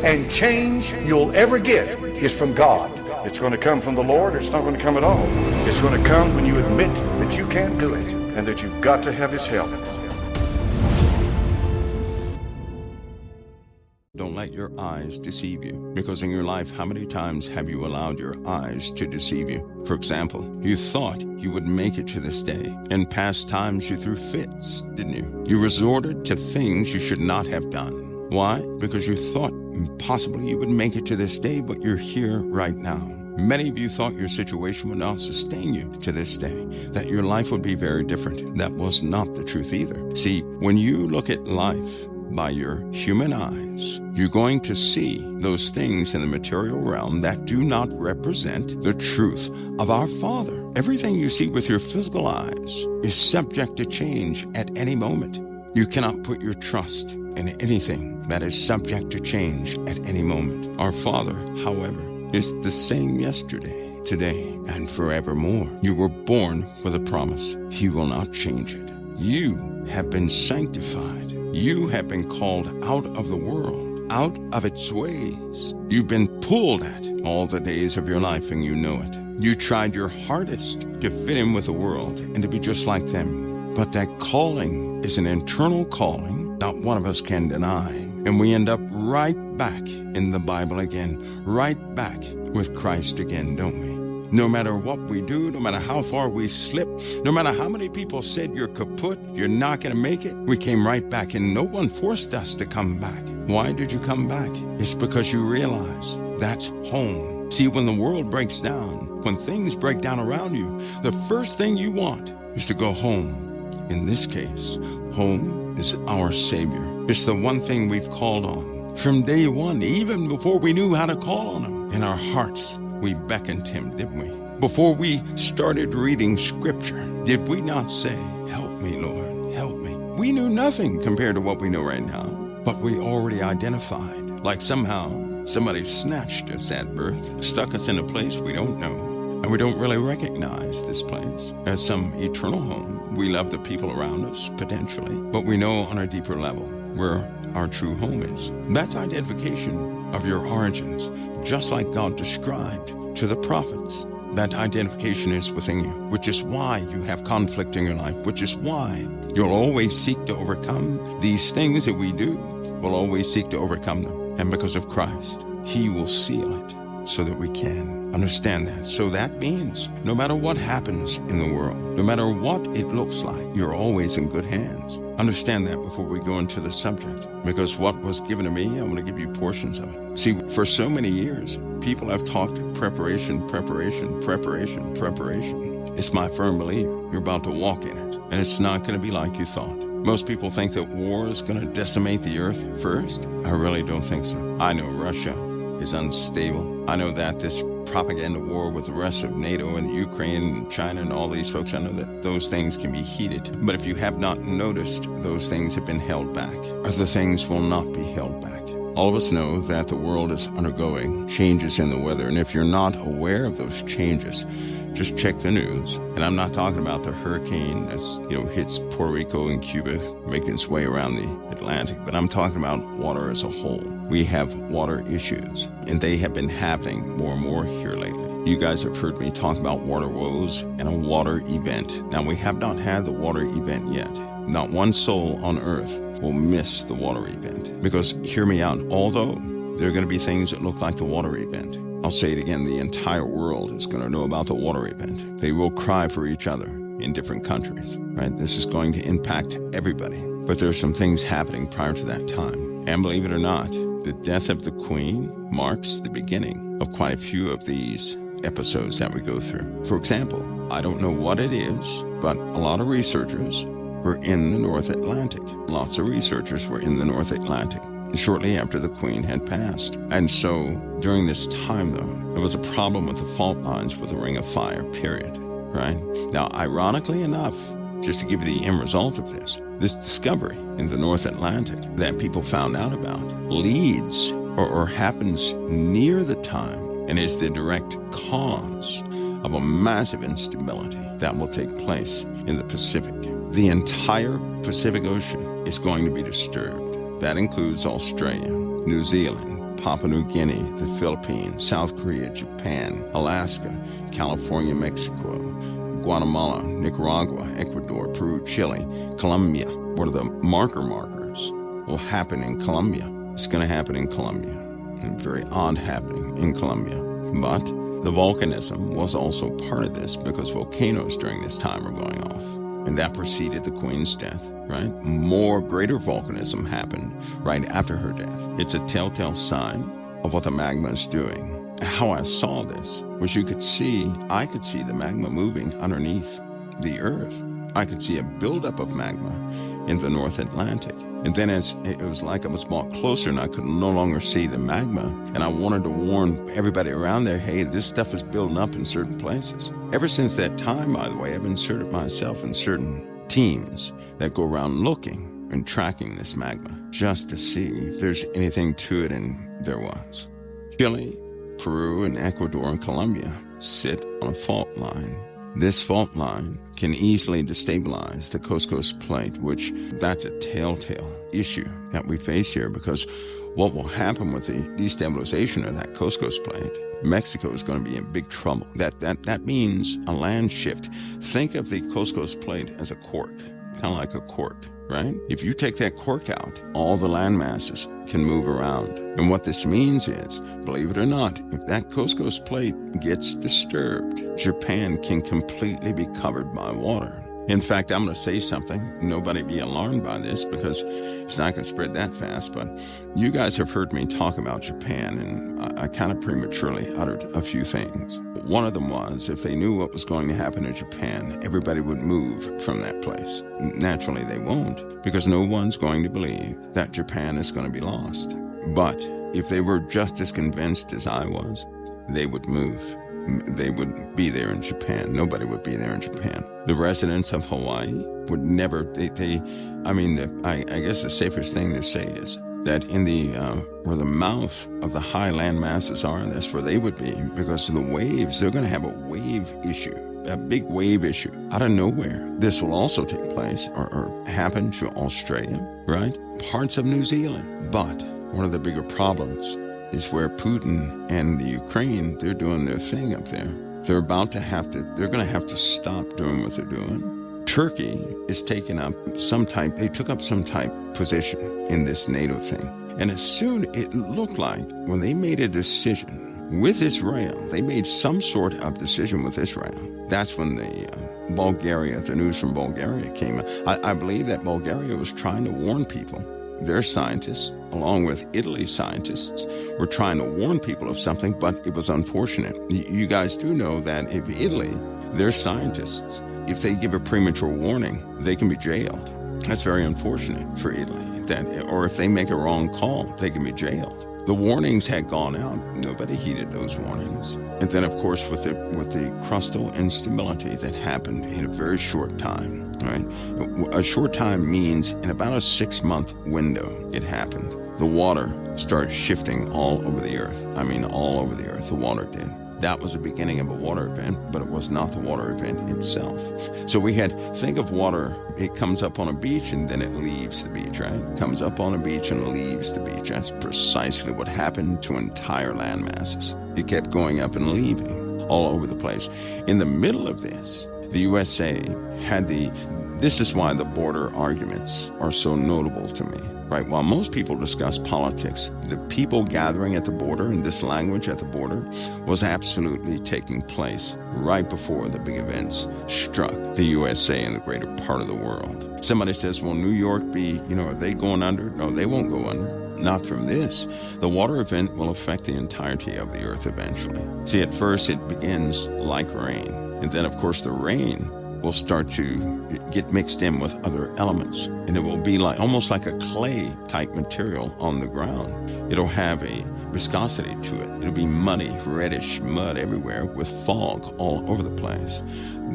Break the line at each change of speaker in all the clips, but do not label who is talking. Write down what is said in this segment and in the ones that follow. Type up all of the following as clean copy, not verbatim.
and change you'll ever get is from God. It's going to come from the Lord, or it's not going to come at all. It's going to come when you admit that you can't do it and that you've got to have His help.
Don't let your eyes deceive you, because in your life, how many times have you allowed your eyes to deceive you? For example, you thought you would make it to this day. In past times, you threw fits, didn't you? You resorted to things you should not have done. Why? Because you thought possibly you would make it to this day, but you're here right now. Many of you thought your situation would not sustain you to this day, that your life would be very different. That was not the truth either. See, when you look at life by your human eyes, you're going to see those things in the material realm that do not represent the truth of our Father. Everything you see with your physical eyes is subject to change at any moment. You cannot put your trust in anything that is subject to change at any moment. Our Father, however, is the same yesterday, today, and forevermore. You were born with a promise. He will not change it. You have been sanctified. You have been called out of the world, out of its ways. You've been pulled at all the days of your life, and you know it. You tried your hardest to fit in with the world and to be just like them. But that calling is an internal calling not one of us can deny. And we end up right back in the Bible again, right back with Christ again, don't we? No matter what we do, no matter how far we slip, no matter how many people said you're kaput, you're not going to make it, we came right back, and no one forced us to come back. Why did you come back? It's because you realize that's home. See, when the world breaks down, when things break down around you, the first thing you want is to go home. In this case, home is our Savior. It's the one thing we've called on. From day one, even before we knew how to call on Him, in our hearts, we beckoned Him, didn't we? Before we started reading Scripture, did we not say, "Help me, Lord, help me"? We knew nothing compared to what we know right now, but we already identified, like somehow somebody snatched us at birth, stuck us in a place we don't know, and we don't really recognize this place as some eternal home. We love the people around us, potentially, but we know on a deeper level where our true home is. That's identification of your origins, just like God described to the prophets. That identification is within you, which is why you have conflict in your life, which is why you'll always seek to overcome these things that we do. We'll always seek to overcome them. And because of Christ, He will seal it so that we can understand that. So that means no matter what happens in the world, no matter what it looks like, you're always in good hands. Understand that before we go into the subject, because what was given to me, I'm going to give you portions of it. See, for so many years, people have talked preparation. It's my firm belief you're about to walk in it, and it's not going to be like you thought. Most people think that war is going to decimate the earth first. I really don't think so. I know Russia is unstable. I know that this propaganda war with the rest of NATO and the Ukraine and China and all these folks, I know that those things can be heated. But if you have not noticed, those things have been held back. Other things will not be held back. All of us know that the world is undergoing changes in the weather. And if you're not aware of those changes, just check the news. And I'm not talking about the hurricane that's, hits Puerto Rico and Cuba, making its way around the Atlantic, but I'm talking about water as a whole. We have water issues, and they have been happening more and more here lately. You guys have heard me talk about water woes and a water event. Now, we have not had the water event yet. Not one soul on earth will miss the water event. Because, hear me out, although there are going to be things that look like the water event, I'll say it again, the entire world is going to know about the water event. They will cry for each other in different countries, right? This is going to impact everybody. But there are some things happening prior to that time. And believe it or not, the death of the Queen marks the beginning of quite a few of these episodes that we go through. For example, I don't know what it is, but a lot of researchers were in the North Atlantic. Lots of researchers were in the North Atlantic shortly after the Queen had passed. And so during this time, though, there was a problem with the fault lines with the Ring of Fire, period, right? Now, ironically enough, just to give you the end result of this discovery in the North Atlantic that people found out about leads or happens near the time and is the direct cause of a massive instability that will take place in the Pacific. The entire Pacific Ocean is going to be disturbed. That includes Australia, New Zealand, Papua New Guinea, the Philippines, South Korea, Japan, Alaska, California, Mexico, Guatemala, Nicaragua, Ecuador, Peru, Chile, Colombia. What are the markers will happen in Colombia? It's going to happen in Colombia. And very odd happening in Colombia. But the volcanism was also part of this because volcanoes during this time were going off. And that preceded the Queen's death, right? Greater volcanism happened right after her death. It's a telltale sign of what the magma is doing. How I saw this was I could see the magma moving underneath the earth. I could see a buildup of magma in the North Atlantic. And then as it was like I was brought closer and I could no longer see the magma. And I wanted to warn everybody around there, hey, this stuff is building up in certain places. Ever since that time, by the way, I've inserted myself in certain teams that go around looking and tracking this magma just to see if there's anything to it, and there was. Chile, Peru, and Ecuador and Colombia sit on a fault line. This fault line can easily destabilize the Coscos Plate, which that's a telltale issue that we face here, because what will happen with the destabilization of that Coscos Plate, Mexico is going to be in big trouble. That means a land shift. Think of the Coscos Plate as a cork, kind of like a cork, right? If you take that cork out, all the land masses can move around. And what this means is, believe it or not, if that Coscos Plate gets disturbed, Japan can completely be covered by water. In fact, I'm going to say something. Nobody be alarmed by this because it's not going to spread that fast. But you guys have heard me talk about Japan, and I kind of prematurely uttered a few things. One of them was, if they knew what was going to happen in Japan, everybody would move from that place. Naturally, they won't, because no one's going to believe that Japan is going to be lost. But if they were just as convinced as I was, they would move. They would be there in Japan. Nobody would be there in Japan. The residents of Hawaii would never, I guess the safest thing to say is that in where the mouth of the high land masses are, that's where they would be, because of the waves. They're going to have a wave issue, a big wave issue out of nowhere. This will also take place or happen to Australia, right? Parts of New Zealand. But one of the bigger problems is where Putin and the Ukraine, they're doing their thing up there. They're going to have to stop doing what they're doing. Turkey is taking up they took up some type position in this NATO thing. And as soon it looked like when they made a decision with Israel, they made some sort of decision with Israel. That's when the news from Bulgaria came out. I believe that Bulgaria was trying to warn people. Their scientists, along with Italy's scientists, were trying to warn people of something, but it was unfortunate. You guys do know that if Italy, their scientists, if they give a premature warning, they can be jailed. That's very unfortunate for Italy. Or if they make a wrong call, they can be jailed. The warnings had gone out. Nobody heeded those warnings. And then, of course, with the crustal instability that happened in a very short time, right? A short time means in about a 6-month window it happened. The water started shifting all over the earth. All over the earth, the water did. That was the beginning of a water event, but it was not the water event itself. So think of water, it comes up on a beach and then it leaves the beach, right? Comes up on a beach and leaves the beach. That's precisely what happened to entire land masses. It kept going up and leaving all over the place. In the middle of this, the USA had this is why the border arguments are so notable to me, right? While most people discuss politics, the people gathering at the border and this language at the border was absolutely taking place right before the big events struck the USA and the greater part of the world. Somebody says, well, New York are they going under? No, they won't go under. Not from this. The water event will affect the entirety of the earth eventually. See, at first it begins like rain. And then, of course, the rain will start to get mixed in with other elements. And it will be almost like a clay type material on the ground. It'll have a viscosity to it. It'll be muddy, reddish mud everywhere with fog all over the place.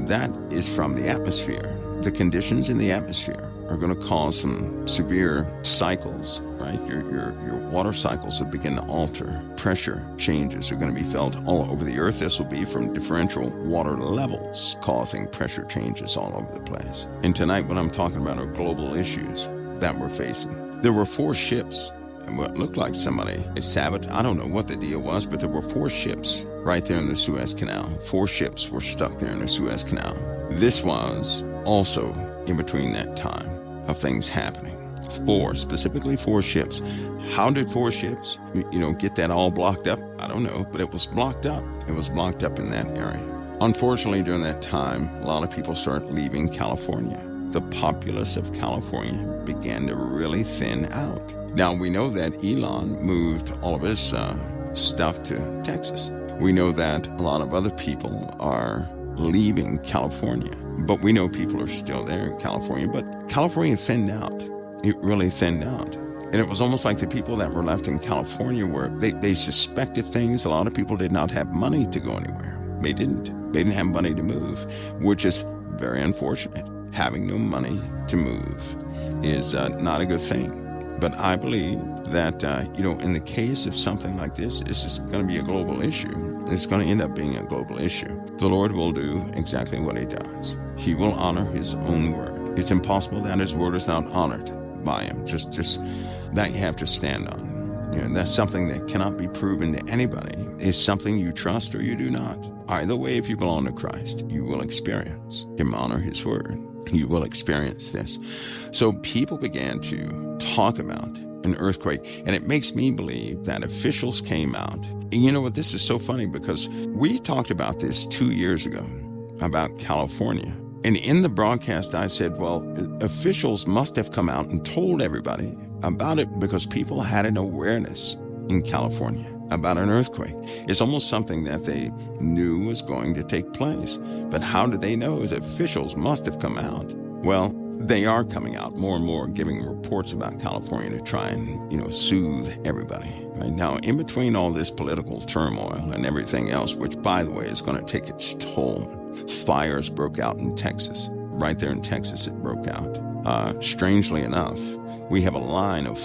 That is from the atmosphere. The conditions in the atmosphere are going to cause some severe cycles, right? Your water cycles will begin to alter. Pressure changes are going to be felt all over the earth. This will be from differential water levels causing pressure changes all over the place. And tonight what I'm talking about are global issues that we're facing. There were 4 ships and what looked like somebody sabotaged. I don't know what the deal was, but there were 4 ships right there in the Suez Canal. 4 ships were stuck there in the Suez Canal. This was also in between that time of things happening. 4, specifically 4 ships. How did 4 ships, get that all blocked up? I don't know, but it was blocked up. It was blocked up in that area. Unfortunately, during that time, a lot of people started leaving California. The populace of California began to really thin out. Now, we know that Elon moved all of his stuff to Texas. We know that a lot of other people are leaving California, but we know people are still there in California. But California thinned out. It really thinned out. And it was almost like the people that were left in California they suspected things. A lot of people did not have money to go anywhere. They didn't have money to move, which is very unfortunate. Having no money to move is not a good thing. But I believe that, in the case of something like this is going to be a global issue. It's going to end up being a global issue. The Lord will do exactly what he does. He will honor his own word. It's impossible that his word is not honored by him. Just that you have to stand on. That's something that cannot be proven to anybody. It's something you trust or you do not. Either way, if you belong to Christ, you will experience him honor his word. You will experience this. So people began to talk about an earthquake, and it makes me believe that officials came out. And you know what? This is so funny because we talked about this 2 years ago about California. And in the broadcast, I said, well, officials must have come out and told everybody about it because people had an awareness in California about an earthquake. It's almost something that they knew was going to take place. But how did they know? Officials must have come out. Well, they are coming out more and more, giving reports about California to try and, soothe everybody. Right now, in between all this political turmoil and everything else, which, by the way, is going to take its toll, fires broke out in Texas. Right there in Texas, it broke out. Strangely enough, we have a line of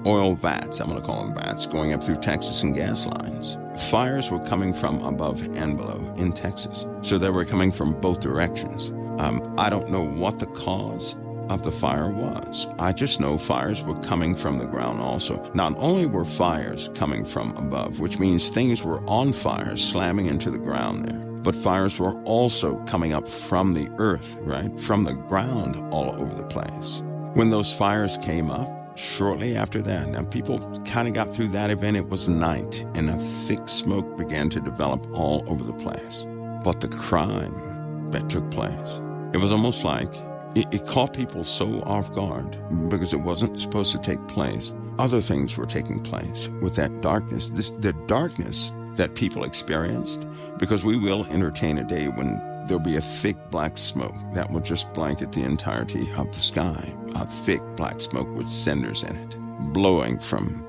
oil vats, I'm going to call them vats, going up through Texas and gas lines. Fires were coming from above and below in Texas. So they were coming from both directions. I don't know what the cause of the fire was. I just know fires were coming from the ground also. Not only were fires coming from above, which means things were on fire, slamming into the ground there, but fires were also coming up from the earth, right? From the ground all over the place. When those fires came up, shortly after that, now people kind of got through that event. It was night, and a thick smoke began to develop all over the place. But the crime that took place, it was almost like it caught people so off guard because it wasn't supposed to take place. Other things were taking place with that darkness, the darkness that people experienced, because we will entertain a day when there'll be a thick black smoke that will just blanket the entirety of the sky. A thick black smoke with cinders in it, blowing from,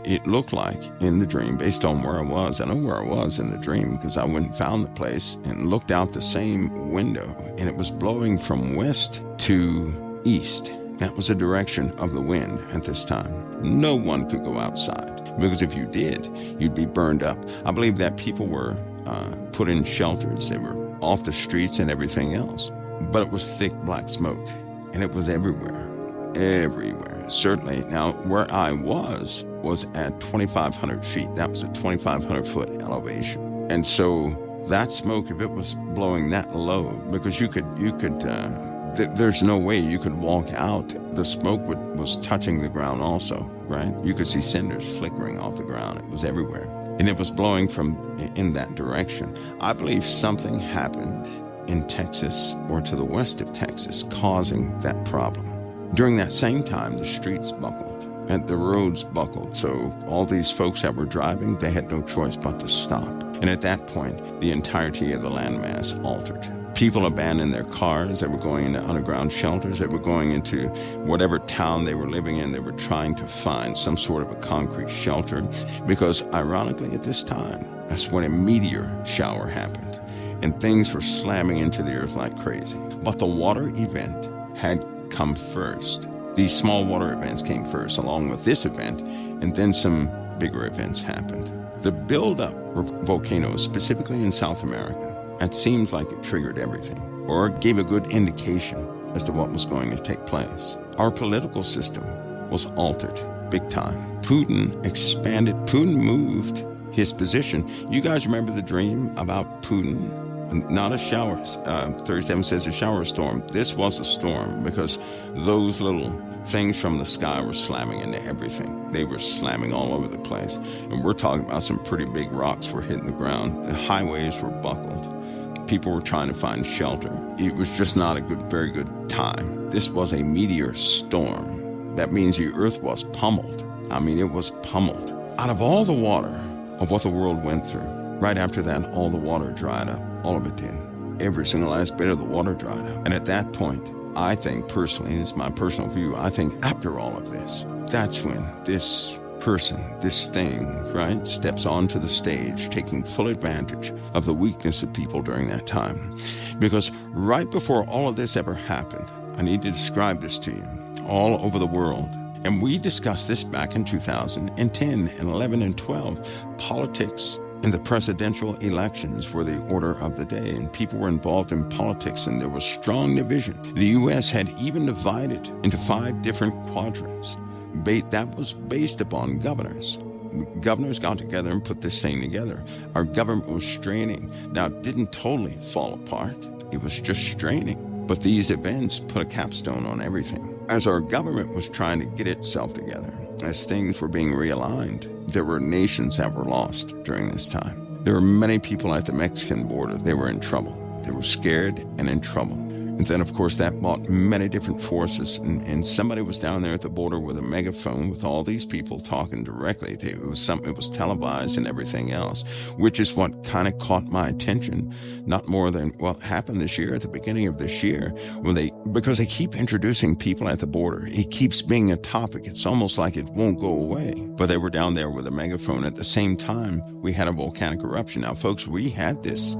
it looked like in the dream, based on where I was. I know where I was in the dream because I went and found the place and looked out the same window, and it was blowing from west to east. That was the direction of the wind at this time. No one could go outside because if you did, you'd be burned up. I believe that people were put in shelters. They were off the streets and everything else. But it was thick black smoke, and it was everywhere. Certainly. Now, where I was at 2,500 feet. That was a 2,500 foot elevation. And so that smoke, if it was blowing that low, because there's no way you could walk out. The smoke was touching the ground also, right? You could see cinders flickering off the ground. It was everywhere. And it was blowing from in that direction. I believe something happened in Texas or to the west of Texas causing that problem. During that same time, the streets buckled and the roads buckled. So all these folks that were driving, they had no choice but to stop. And at that point, the entirety of the landmass altered. People abandoned their cars. They were going into underground shelters. They were going into whatever town they were living in. They were trying to find some sort of a concrete shelter because, ironically, at this time, that's when a meteor shower happened and things were slamming into the earth like crazy. But the water event had come first. These small water events came first, along with this event, and then some bigger events happened. The buildup of volcanoes, specifically in South America, it seems like it triggered everything, or gave a good indication as to what was going to take place. Our political system was altered big time. Putin expanded. Putin moved his position. You guys remember the dream about Putin? Not a shower. 37 says a shower storm. This was a storm because those little things from the sky were slamming into everything. They were slamming all over the place. And we're talking about some pretty big rocks were hitting the ground. The highways were buckled. People were trying to find shelter. It was just not a very good time. This was a meteor storm. That means the earth was pummeled. I mean, it was pummeled. Out of all the water of what the world went through, right after that, all the water dried up. All of it did. Every single last bit of the water dried up. And at that point, I think personally, this is my personal view, I think after all of this, that's when this person, this thing, right, steps onto the stage, taking full advantage of the weakness of people during that time. Because right before all of this ever happened, I need to describe this to you, all over the world. And we discussed this back in 2010 and 11 and 12. Politics and the presidential elections were the order of the day, and people were involved in politics, and there was strong division. The U.S. had even divided into 5 different quadrants. That was based upon governors. Governors got together and put this thing together. Our government was straining. Now, it didn't totally fall apart. It was just straining. But these events put a capstone on everything. As our government was trying to get itself together, as things were being realigned, there were nations that were lost during this time. There were many people at the Mexican border. They were in trouble. They were scared and in trouble. And then, of course, that brought many different forces. And somebody was down there at the border with a megaphone with all these people talking directly. It was televised and everything else, which is what kind of caught my attention. Not more than what happened this year, at the beginning of this year, because they keep introducing people at the border. It keeps being a topic. It's almost like it won't go away. But they were down there with a megaphone. At the same time, we had a volcanic eruption. Now, folks, we had this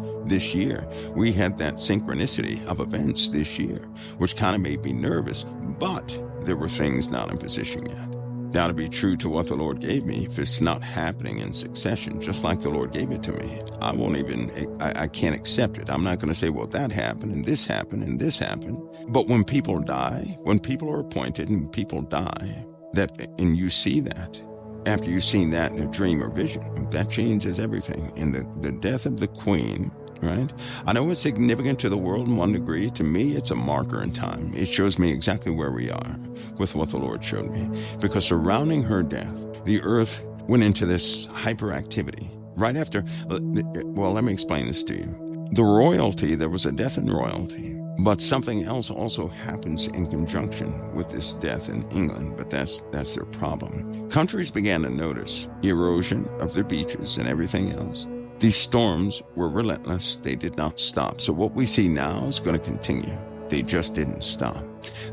year. We had that synchronicity of events this year, which kind of made me nervous, but there were things not in position yet. Now, to be true to what the Lord gave me, if it's not happening in succession, just like the Lord gave it to me, I can't accept it. I'm not going to say, well, that happened and this happened and this happened. But when people die, when people are appointed and people die, and you see that, after you've seen that in a dream or vision, that changes everything. And the death of the Queen, right? I know it's significant to the world in one degree. To me, it's a marker in time. It shows me exactly where we are with what the Lord showed me. Because surrounding her death, the earth went into this hyperactivity. Right after, well, let me explain this to you. The royalty, there was a death in royalty. But something else also happens in conjunction with this death in England, but that's their problem. Countries began to notice erosion of their beaches and everything else. These storms were relentless. They did not stop. So what we see now is going to continue. They just didn't stop.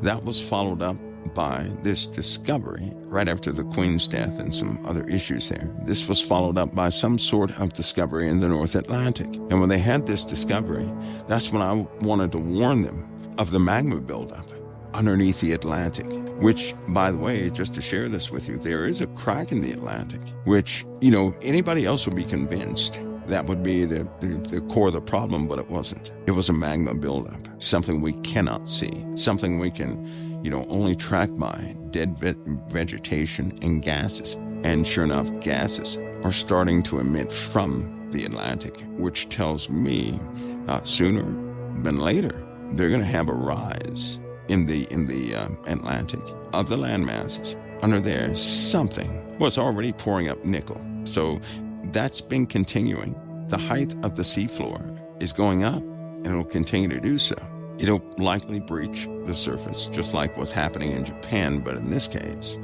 That was followed up by this discovery right after the Queen's death and some other issues there. This was followed up by some sort of discovery in the North Atlantic. And when they had this discovery, that's when I wanted to warn them of the magma buildup underneath the Atlantic, which, by the way, just to share this with you, there is a crack in the Atlantic, which, anybody else would be convinced that would be the core of the problem, but it wasn't. It was a magma buildup, something we cannot see, something we can only track by dead vegetation and gases. And sure enough, gases are starting to emit from the Atlantic, which tells me sooner than later, they're going to have a rise in the Atlantic of the land masses. Under there, something was already pouring up nickel. So that's been continuing. The height of the seafloor is going up, and it'll continue to do so. It'll likely breach the surface, just like what's happening in Japan, but in this case,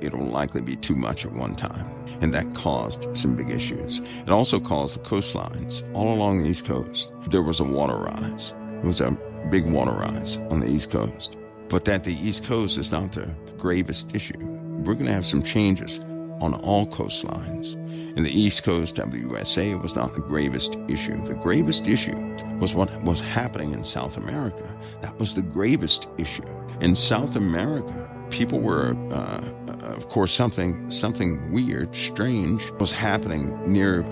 it'll likely be too much at one time. And that caused some big issues. It also caused the coastlines all along the East Coast. There was a water rise. It was a big water rise on the East Coast. But that the East Coast is not the gravest issue. We're going to have some changes on all coastlines. And the East Coast of the USA was not the gravest issue. The gravest issue was what was happening in South America. That was the gravest issue. In South America, people were, of course, something weird, strange was happening near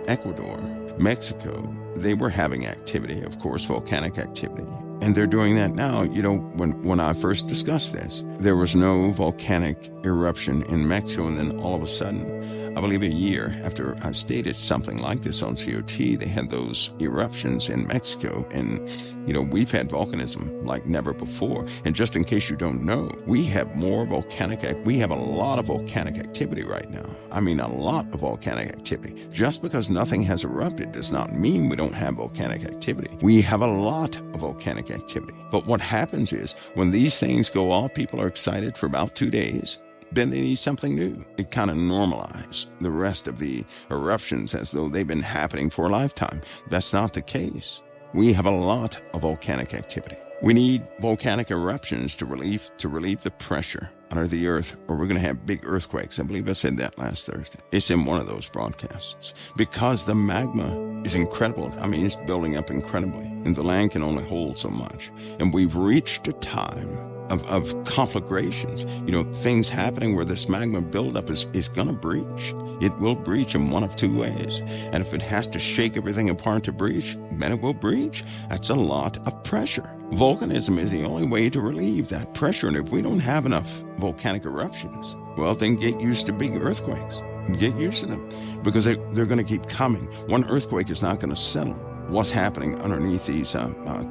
Ecuador, Mexico. They were having activity, of course, volcanic activity. And they're doing that now. You know, when I first discussed this, there was no volcanic eruption in Mexico, and then all of a sudden, I believe a year after I stated something like this on COT, they had those eruptions in Mexico. And, you know, we've had volcanism like never before. And just in case you don't know, we have a lot of volcanic activity right now. I mean, a lot of volcanic activity. Just because nothing has erupted does not mean we don't have volcanic activity. We have a lot of volcanic activity. But what happens is when these things go off, people are excited for about 2 days. Then they need something new. It kind of normalizes the rest of the eruptions as though they've been happening for a lifetime. That's not the case. We have a lot of volcanic activity. We need volcanic eruptions to relieve the pressure under the earth, or we're going to have big earthquakes. I believe I said that last Thursday. It's in one of those broadcasts. Because the magma is incredible. I mean, it's building up incredibly, and the land can only hold so much. And we've reached a time of conflagrations, you know, things happening where this magma buildup is going to breach. It will breach in one of two ways. And if it has to shake everything apart to breach, then it will breach. That's a lot of pressure. Volcanism is the only way to relieve that pressure. And if we don't have enough volcanic eruptions, well, then get used to big earthquakes. Get used to them, because they're going to keep coming. One earthquake is not going to settle what's happening underneath these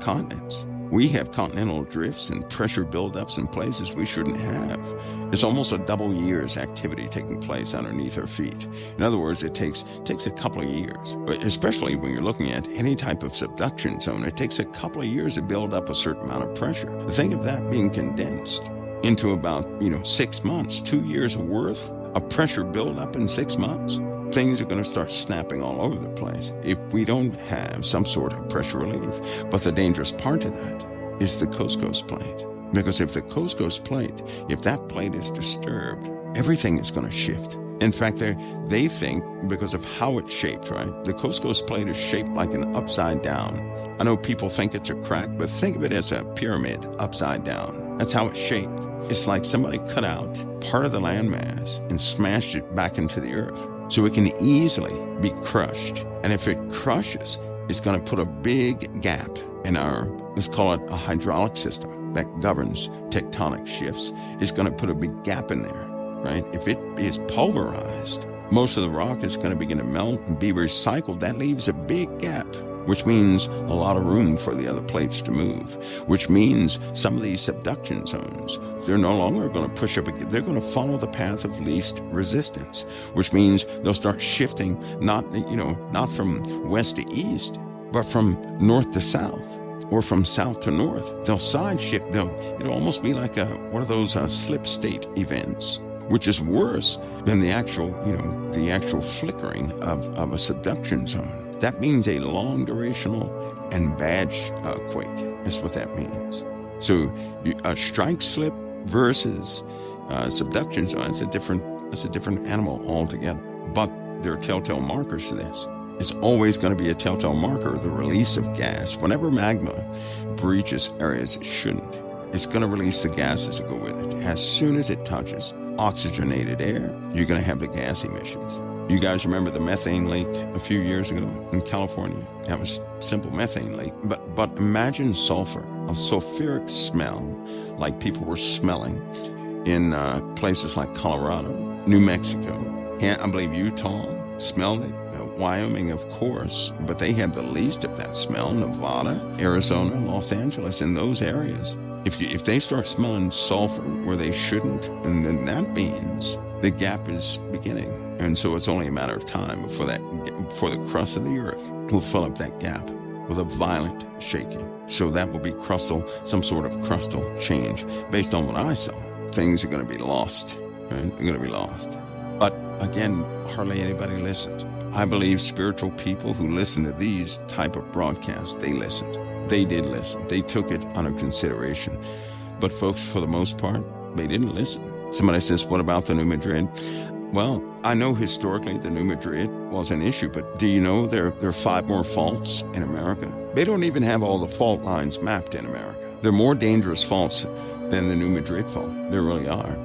continents. We have continental drifts and pressure buildups in places we shouldn't have. It's almost a double year's activity taking place underneath our feet. In other words, it takes a couple of years, especially when you're looking at any type of subduction zone. It takes a couple of years to build up a certain amount of pressure. Think of that being condensed into about 6 months, 2 years worth of pressure buildup in 6 months. Things are going to start snapping all over the place if we don't have some sort of pressure relief. But the dangerous part of that is the Coast Plate. Because if the Coast Plate, if that plate is disturbed, everything is going to shift. In fact, they think, because of how it's shaped, right? The Coast Plate is shaped like an upside down. I know people think it's a crack, but think of it as a pyramid upside down. That's how it's shaped. It's like somebody cut out part of the landmass and smashed it back into the earth. So it can easily be crushed. And if it crushes, it's going to put a big gap in our, let's call it a hydraulic system that governs tectonic shifts. It's going to put a big gap in there, right? If it is pulverized, most of the rock is going to begin to melt and be recycled. That leaves a big gap, which means a lot of room for the other plates to move, which means some of these subduction zones, they're no longer going to push up. They're going to follow the path of least resistance, which means they'll start shifting, not from west to east, but from north to south, or from south to north. They'll side shift. It'll almost be like one of those slip state events, which is worse than the actual flickering of a subduction zone. That means a long durational and bad quake. That's what that means. So a strike slip versus subduction zone, that's a different animal altogether. But there are telltale markers to this. It's always going to be a telltale marker, the release of gas. Whenever magma breaches areas it shouldn't, it's going to release the gases that go with it. As soon as it touches oxygenated air, you're going to have the gas emissions. You guys remember the methane leak a few years ago in California? That was simple methane leak. But imagine sulfur, a sulfuric smell like people were smelling in places like Colorado, New Mexico, I believe Utah smelled it. Wyoming, of course, but they had the least of that smell. Nevada, Arizona, Los Angeles, in those areas. If they start smelling sulfur where they shouldn't, and then that means the gap is beginning. And so it's only a matter of time before the crust of the earth will fill up that gap with a violent shaking. So that will be some sort of crustal change. Based on what I saw, things are going to be lost, right? They're going to be lost. But again, hardly anybody listened. I believe spiritual people who listen to these type of broadcasts, they listened. They did listen. They took it under consideration. But folks, for the most part, they didn't listen. Somebody says, what about the New Madrid? Well, I know historically the New Madrid was an issue, but do you know there are 5 more faults in America? They don't even have all the fault lines mapped in America. They're more dangerous faults than the New Madrid fault. There really are.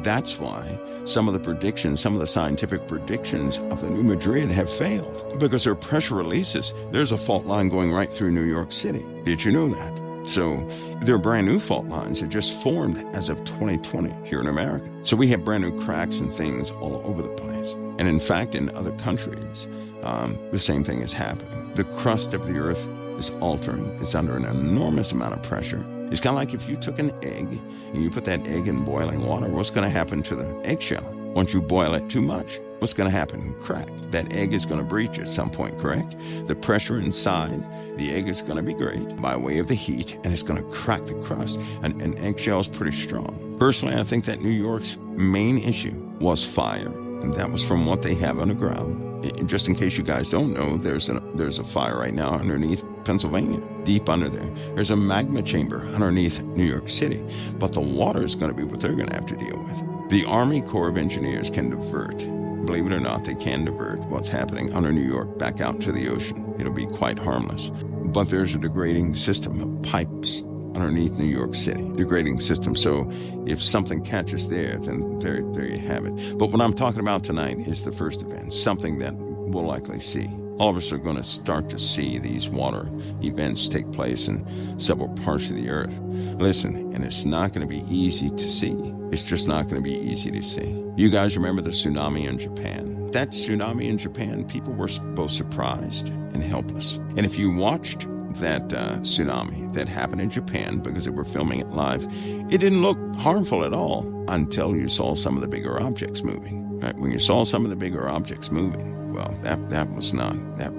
That's why some of the scientific predictions of the New Madrid have failed. Because there are pressure releases. There's a fault line going right through New York City. Did you know that? So there are brand new fault lines that just formed as of 2020 here in America. So we have brand new cracks and things all over the place. And in fact, in other countries, the same thing is happening. The crust of the earth is altering. It's under an enormous amount of pressure. It's kind of like if you took an egg and you put that egg in boiling water, what's going to happen to the eggshell? Once you boil it too much, what's going to happen? Crack. That egg is going to breach at some point, correct? The pressure inside the egg is going to be great by way of the heat, and it's going to crack the crust. And an eggshell is pretty strong. Personally, I think that New York's main issue was fire, and that was from what they have underground. Just in case you guys don't know, there's a fire right now underneath Pennsylvania, deep under there. There's a magma chamber underneath New York City, but the water is going to be what they're going to have to deal with. The Army Corps of Engineers can divert, believe it or not, they can divert what's happening under New York back out to the ocean. It'll be quite harmless. But there's a degrading system of pipes underneath New York City, degrading system. So if something catches there, then there you have it. But what I'm talking about tonight is the first event, something that we'll likely see. All of us are going to start to see these water events take place in several parts of the earth. Listen, and it's not going to be easy to see. It's just not going to be easy to see. You guys remember the tsunami in Japan? That tsunami in Japan, people were both surprised and helpless. And if you watched that tsunami that happened in Japan, because they were filming it live, it didn't look harmful at all until you saw some of the bigger objects moving. Right? When you saw some of the bigger objects moving, well, that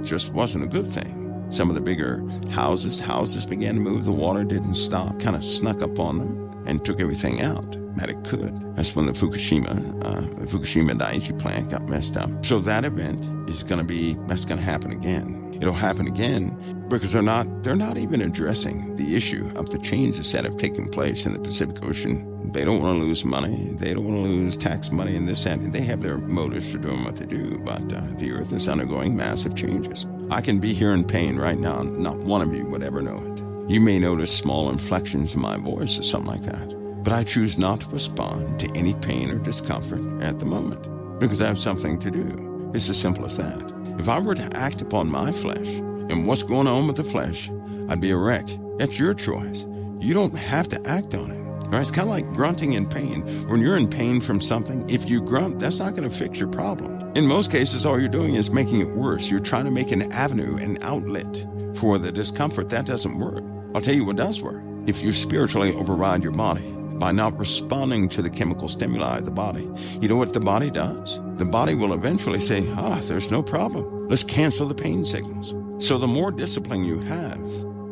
just wasn't a good thing. Some of the bigger houses began to move. The water didn't stop, kind of snuck up on them and took everything out that it could. That's when the Fukushima Daiichi plant got messed up. So that event that's going to happen again. It'll happen again because they're not even addressing the issue of the changes that have taken place in the Pacific Ocean. They don't want to lose money. They don't want to lose tax money and this and they have their motives for doing what they do. But the earth is undergoing massive changes. I can be here in pain right now. Not one of you would ever know it. You may notice small inflections in my voice or something like that. But I choose not to respond to any pain or discomfort at the moment because I have something to do. It's as simple as that. If I were to act upon my flesh and what's going on with the flesh, I'd be a wreck. That's your choice. You don't have to act on it. All right? It's kind of like grunting in pain. When you're in pain from something, if you grunt, that's not going to fix your problem. In most cases, all you're doing is making it worse. You're trying to make an avenue, an outlet for the discomfort. That doesn't work. I'll tell you what does work. If you spiritually override your body by not responding to the chemical stimuli of the body, you know what the body does? The body will eventually say, there's no problem. Let's cancel the pain signals. So the more discipline you have,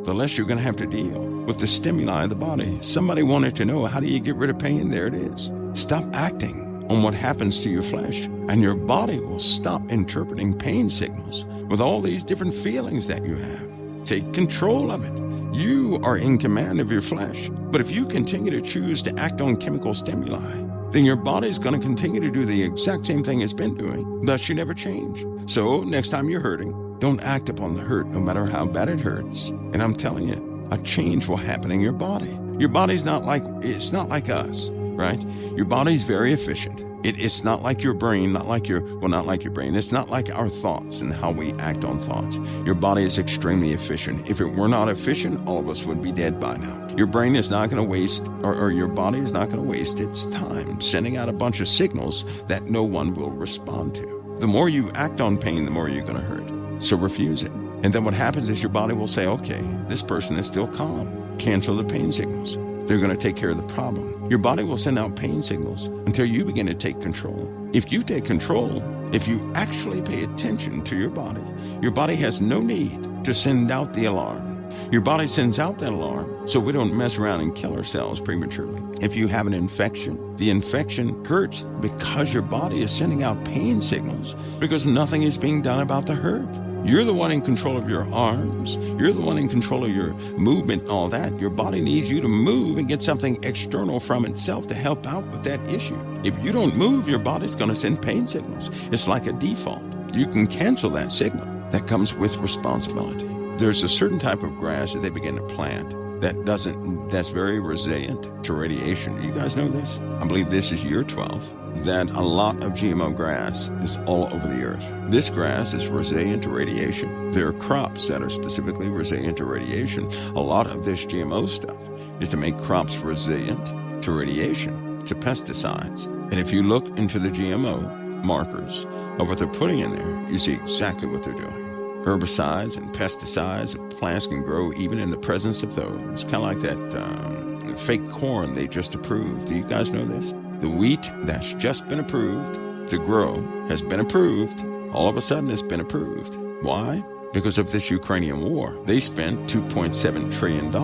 the less you're going to have to deal with the stimuli of the body. Somebody wanted to know, how do you get rid of pain? There it is. Stop acting on what happens to your flesh, and your body will stop interpreting pain signals with all these different feelings that you have. Take control of it. You are in command of your flesh. But if you continue to choose to act on chemical stimuli, then your body's going to continue to do the exact same thing it's been doing. Thus, you never change. So next time you're hurting, don't act upon the hurt, no matter how bad it hurts. And I'm telling you, a change will happen in your body. Your body's not like us, right? Your body's very efficient. It's not like your brain, not like your brain. It's not like our thoughts and how we act on thoughts. Your body is extremely efficient. If it were not efficient, all of us would be dead by now. Your brain is not going to waste, or your body is not going to waste its time sending out a bunch of signals that no one will respond to. The more you act on pain, the more you're going to hurt. So refuse it. And then what happens is your body will say, okay, this person is still calm. Cancel the pain signals. They're going to take care of the problem. Your body will send out pain signals until you begin to take control. If you take control, if you actually pay attention to your body has no need to send out the alarm. Your body sends out that alarm so we don't mess around and kill ourselves prematurely. If you have an infection, the infection hurts because your body is sending out pain signals because nothing is being done about the hurt. You're the one in control of your arms. You're the one in control of your movement and all that. Your body needs you to move and get something external from itself to help out with that issue. If you don't move, your body's going to send pain signals. It's like a default. You can cancel that signal. That comes with responsibility. There's a certain type of grass that they begin to plant that's very resilient to radiation. You guys know this? I believe this is year 12, that a lot of GMO grass is all over the earth. This grass is resilient to radiation. There are crops that are specifically resilient to radiation. A lot of this GMO stuff is to make crops resilient to radiation, to pesticides. And if you look into the GMO markers of what they're putting in there, you see exactly what they're doing. Herbicides and pesticides that plants can grow even in the presence of those. Kind of like that fake corn they just approved. Do you guys know this? The wheat that's just been approved to grow has been approved. All of a sudden it's been approved. Why? Because of this Ukrainian war. They spent $2.7 trillion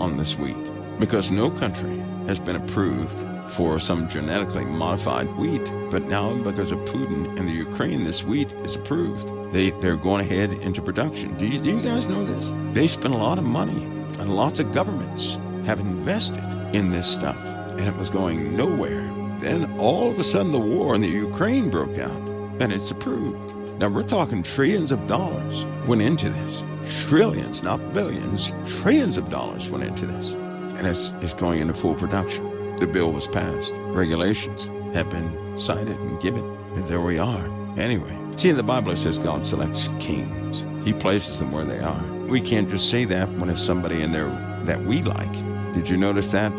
on this wheat because no country has been approved for some genetically modified wheat. But now, because of Putin and the Ukraine, this wheat is approved. They're going ahead into production. Do you guys know this? They spent a lot of money, and lots of governments have invested in this stuff, and it was going nowhere. Then all of a sudden the war in the Ukraine broke out, and it's approved. Now we're talking trillions of dollars went into this. Trillions, not billions, trillions of dollars went into this. And it's going into full production. The bill was passed. Regulations have been cited and given. And there we are. Anyway, see, in the Bible it says God selects kings. He places them where they are. We can't just say that when it's somebody in there that we like. Did you notice that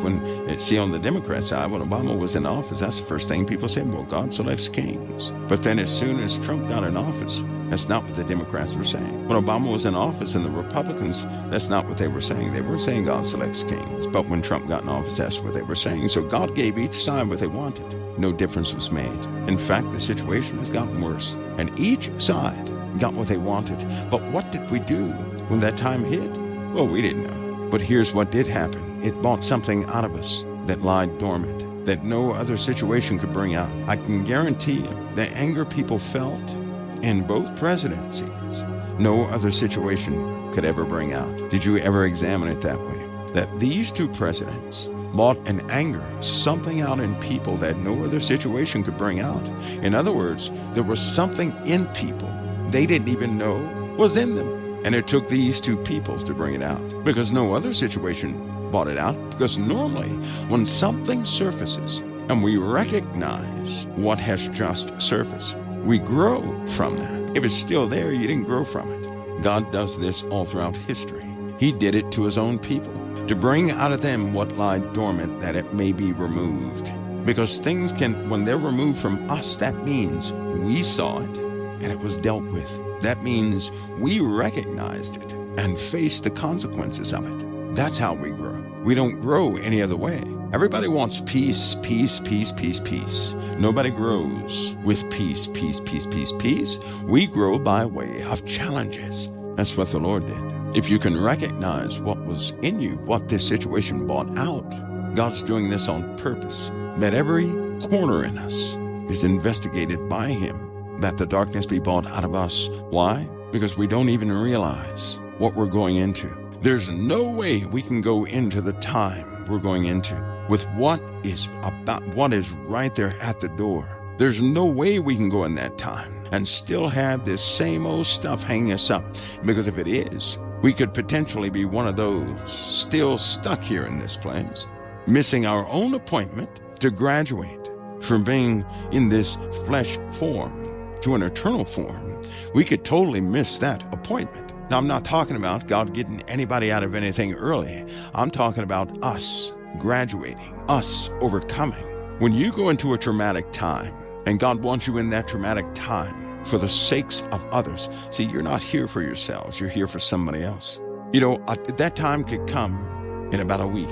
see, on the Democrat side, when Obama was in office, that's the first thing people said, well, God selects kings. But then as soon as Trump got in office, that's not what the Democrats were saying. When Obama was in office and the Republicans, that's not what they were saying. They were saying God selects kings. But when Trump got in office, that's what they were saying. So God gave each side what they wanted. No difference was made. In fact, the situation has gotten worse. And each side got what they wanted. But what did we do when that time hit? Well, we didn't know. But here's what did happen. It brought something out of us that lied dormant, that no other situation could bring out. I can guarantee you the anger people felt in both presidencies, no other situation could ever bring out. Did you ever examine it that way? That these two presidents brought an anger, something out in people that no other situation could bring out. In other words, there was something in people they didn't even know was in them. And it took these two people to bring it out, because no other situation brought it out. Because normally when something surfaces and we recognize what has just surfaced, we grow from that. If it's still there, you didn't grow from it. God does this all throughout history. He did it to his own people, to bring out of them what lied dormant, that it may be removed. Because things can, when they're removed from us, that means we saw it and it was dealt with. That means we recognized it and faced the consequences of it. That's how we grow. We don't grow any other way. Everybody wants peace, peace, peace, peace, peace. Nobody grows with peace, peace, peace, peace, peace. We grow by way of challenges. That's what the Lord did. If you can recognize what was in you, what this situation brought out, God's doing this on purpose. That every corner in us is investigated by Him, that the darkness be brought out of us. Why? Because we don't even realize what we're going into. There's no way we can go into the time we're going into with what is right there at the door. There's no way we can go in that time and still have this same old stuff hanging us up. Because if it is, we could potentially be one of those still stuck here in this place, missing our own appointment to graduate from being in this flesh form to an eternal form. We could totally miss that appointment. Now, I'm not talking about God getting anybody out of anything early. I'm talking about us graduating, us overcoming. When you go into a traumatic time, and God wants you in that traumatic time for the sakes of others. See, you're not here for yourselves. You're here for somebody else. You know, that time could come in about a week.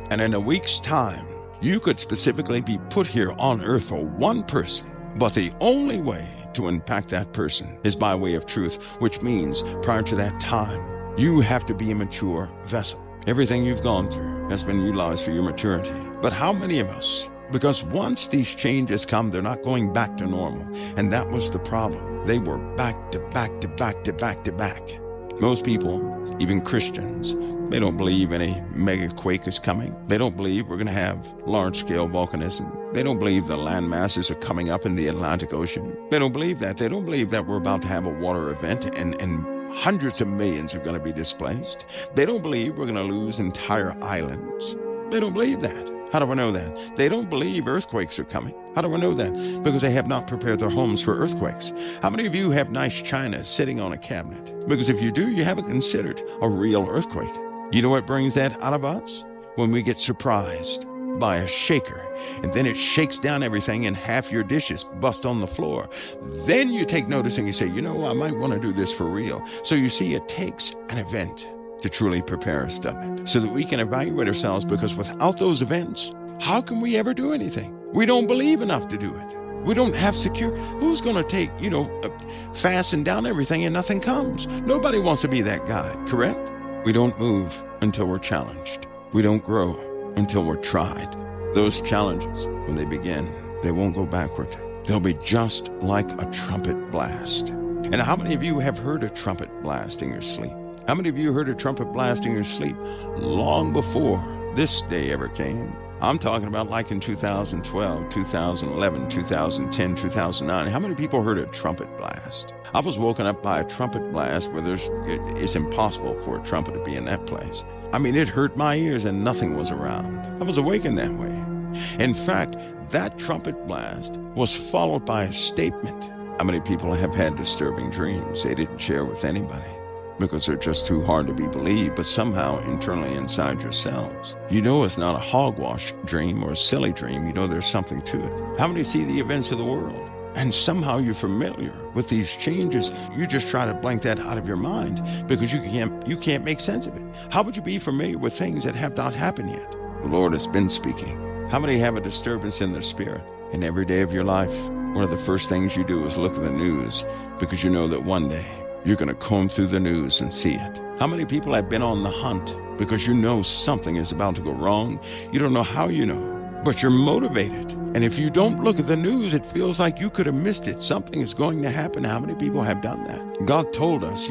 And in a week's time, you could specifically be put here on earth for one person. But the only way to impact that person is by way of truth, which means prior to that time, you have to be a mature vessel. Everything you've gone through has been utilized for your maturity. But how many of us, because once these changes come, they're not going back to normal. And that was the problem. They were back to back to back to back to back. Most people, even Christians, they don't believe any mega quake is coming. They don't believe we're going to have large-scale volcanism. They don't believe the land masses are coming up in the Atlantic Ocean. They don't believe that. They don't believe that we're about to have a water event and hundreds of millions are going to be displaced. They don't believe we're going to lose entire islands. They don't believe that. How do I know that? They don't believe earthquakes are coming. How do I know that? Because they have not prepared their homes for earthquakes. How many of you have nice china sitting on a cabinet? Because if you do, you haven't considered a real earthquake. You know what brings that out of us? When we get surprised by a shaker, and then it shakes down everything and half your dishes bust on the floor. Then you take notice and you say, I might want to do this for real. So you see, it takes an event to truly prepare us, doesn't it? So that we can evaluate ourselves, because without those events, how can we ever do anything? We don't believe enough to do it. We don't have secure. Who's going to take, fasten down everything and nothing comes? Nobody wants to be that guy, correct? We don't move until we're challenged. We don't grow until we're tried. Those challenges, when they begin, they won't go backward. They'll be just like a trumpet blast. And how many of you have heard a trumpet blast in your sleep? How many of you heard a trumpet blast in your sleep long before this day ever came? I'm talking about like in 2012, 2011, 2010, 2009. How many people heard a trumpet blast? I was woken up by a trumpet blast where it's impossible for a trumpet to be in that place. I mean, it hurt my ears and nothing was around. I was awakened that way. In fact, that trumpet blast was followed by a statement. How many people have had disturbing dreams they didn't share with anybody because they're just too hard to be believed, but somehow internally inside yourselves, it's not a hogwash dream or a silly dream. There's something to it. How many see the events of the world and somehow you're familiar with these changes? You just try to blank that out of your mind because you can't make sense of it. How would you be familiar with things that have not happened yet? The Lord has been speaking. How many have a disturbance in their spirit? In every day of your life, one of the first things you do is look at the news, because you know that one day you're going to comb through the news and see it. How many people have been on the hunt because you know something is about to go wrong? You don't know how you know, but you're motivated. And if you don't look at the news, it feels like you could have missed it. Something is going to happen. How many people have done that? God told us,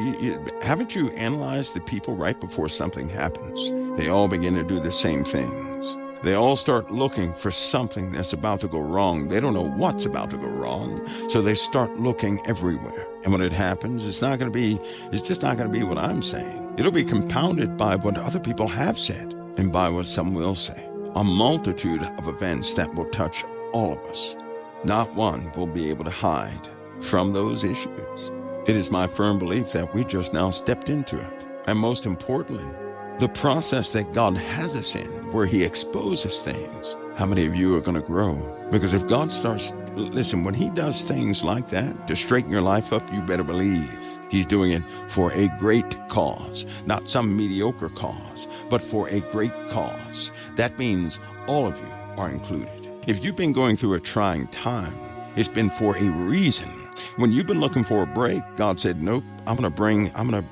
haven't you analyzed the people right before something happens? They all begin to do the same things. They all start looking for something that's about to go wrong. They don't know what's about to go wrong, so they start looking everywhere. And when it happens, it's just not going to be what I'm saying. It'll be compounded by what other people have said and by what some will say. A multitude of events that will touch all of us. Not one will be able to hide from those issues. It is my firm belief that we just now stepped into it. And most importantly, the process that God has us in, where He exposes things. How many of you are going to grow? Because if God when He does things like that to straighten your life up, you better believe He's doing it for a great cause, not some mediocre cause, but for a great cause. That means all of you are included. If you've been going through a trying time, it's been for a reason. When you've been looking for a break, God said, nope, I'm going to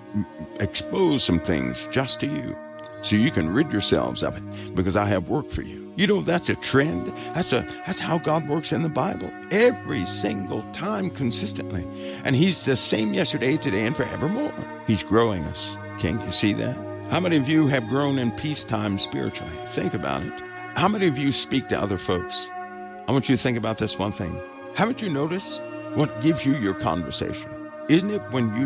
expose some things just to you so you can rid yourselves of it, because I have work for you. That's a trend. That's how God works in the Bible. Every single time, consistently. And He's the same yesterday, today, and forevermore. He's growing us. Can't you see that? How many of you have grown in peacetime spiritually? Think about it. How many of you speak to other folks? I want you to think about this one thing. Haven't you noticed what gives you your conversation? Isn't it when